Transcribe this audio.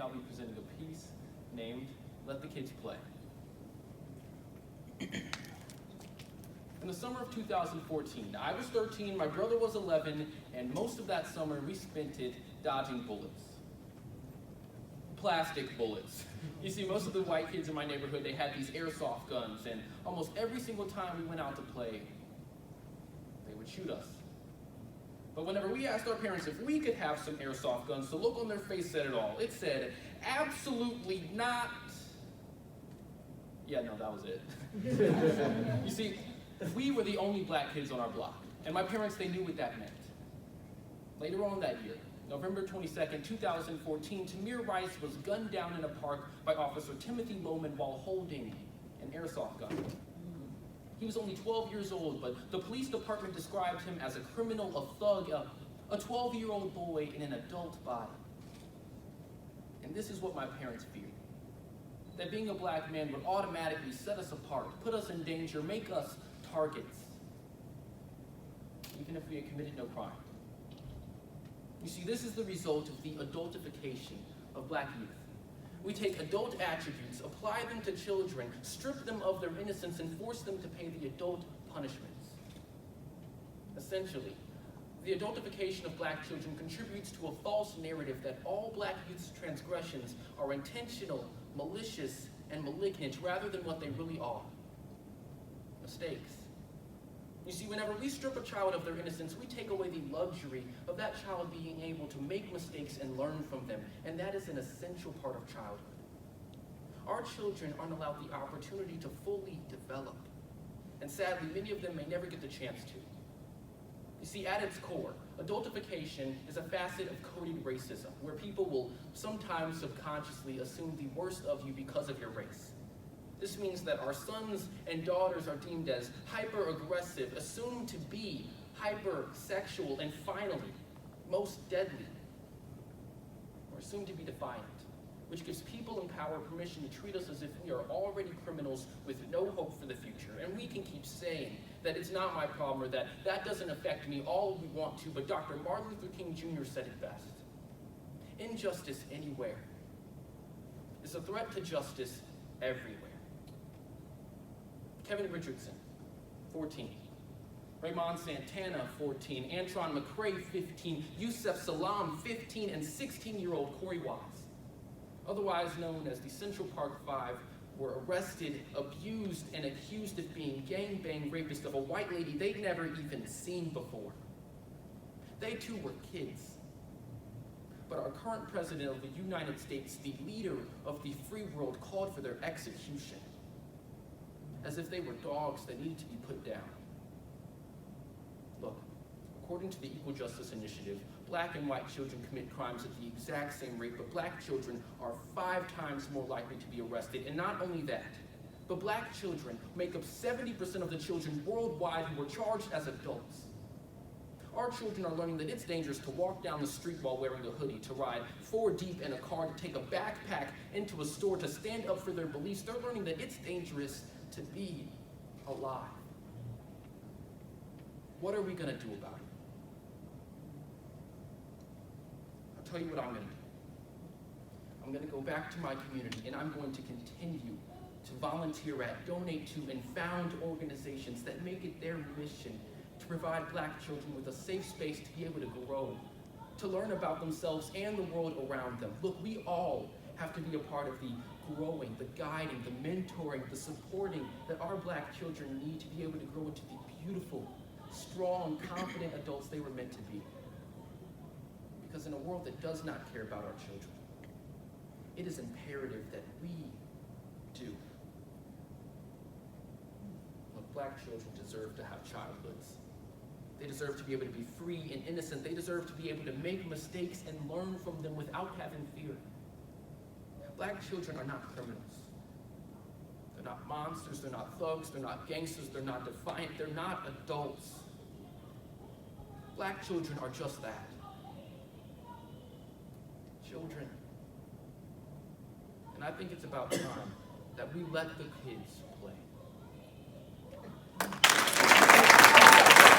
today I'll be presenting a piece named Let the Kids Play. In the summer of 2014, I was 13, my brother was 11, and most of that summer we spent it dodging bullets. Plastic bullets. You see, most of the white kids in my neighborhood, they had these airsoft guns, and almost every single time we went out to play, they would shoot us. But whenever we asked our parents if we could have some airsoft guns, the look on their face said it all. It said, absolutely not. Yeah, no, that was it. You see, we were the only black kids on our block, and my parents, they knew what that meant. Later on that year, November 22nd, 2014, Tamir Rice was gunned down in a park by Officer Timothy Bowman while holding an airsoft gun. He was only 12 years old, but the police department described him as a criminal, a thug, a 12-year-old boy in an adult body. And this is what my parents feared. That being a black man would automatically set us apart, put us in danger, make us targets, even if we had committed no crime. You see, this is the result of the adultification of black youth. We take adult attributes, apply them to children, strip them of their innocence, and force them to pay the adult punishments. Essentially, the adultification of black children contributes to a false narrative that all black youth's transgressions are intentional, malicious, and malignant rather than what they really are: mistakes. You see, whenever we strip a child of their innocence, we take away the luxury of that child being able to make mistakes and learn from them, and that is an essential part of childhood. Our children aren't allowed the opportunity to fully develop, and sadly, many of them may never get the chance to. You see, at its core, adultification is a facet of coded racism, where people will sometimes subconsciously assume the worst of you because of your race. This means that our sons and daughters are deemed as hyper-aggressive, assumed to be hyper-sexual, and finally, most deadly, or assumed to be defiant, which gives people in power permission to treat us as if we are already criminals with no hope for the future. And we can keep saying that it's not my problem or that that doesn't affect me all we want to, but Dr. Martin Luther King Jr. said it best. Injustice anywhere is a threat to justice everywhere. Kevin Richardson, 14. Raymond Santana, 14. Antron McCray, 15. Yusef Salam, 15. And 16-year-old Corey Wise, otherwise known as the Central Park Five, were arrested, abused, and accused of being gangbang rapists of a white lady they'd never even seen before. They too were kids. But our current president of the United States, the leader of the free world, called for their execution, as if they were dogs that needed to be put down. Look, according to the Equal Justice Initiative, black and white children commit crimes at the exact same rate, but black children are 5 times more likely to be arrested. And not only that, but black children make up 70% of the children worldwide who are charged as adults. Our children are learning that it's dangerous to walk down the street while wearing a hoodie, to ride 4 deep in a car, to take a backpack into a store, to stand up for their beliefs. They're learning that it's dangerous to be alive. What are we going to do about it? I'll tell you what I'm going to do. I'm going to go back to my community, and I'm going to continue to volunteer at, donate to, and found organizations that make it their mission to provide black children with a safe space to be able to grow, to learn about themselves and the world around them. Look, we all have to be a part of the growing, the guiding, the mentoring, the supporting that our black children need to be able to grow into the beautiful, strong, confident adults they were meant to be. Because in a world that does not care about our children, it is imperative that we do. Look, black children deserve to have childhoods. They deserve to be able to be free and innocent. They deserve to be able to make mistakes and learn from them without having fear. Black children are not criminals. They're not monsters, they're not thugs, they're not gangsters, they're not defiant, they're not adults. Black children are just that. Children. And I think it's about time that we let the kids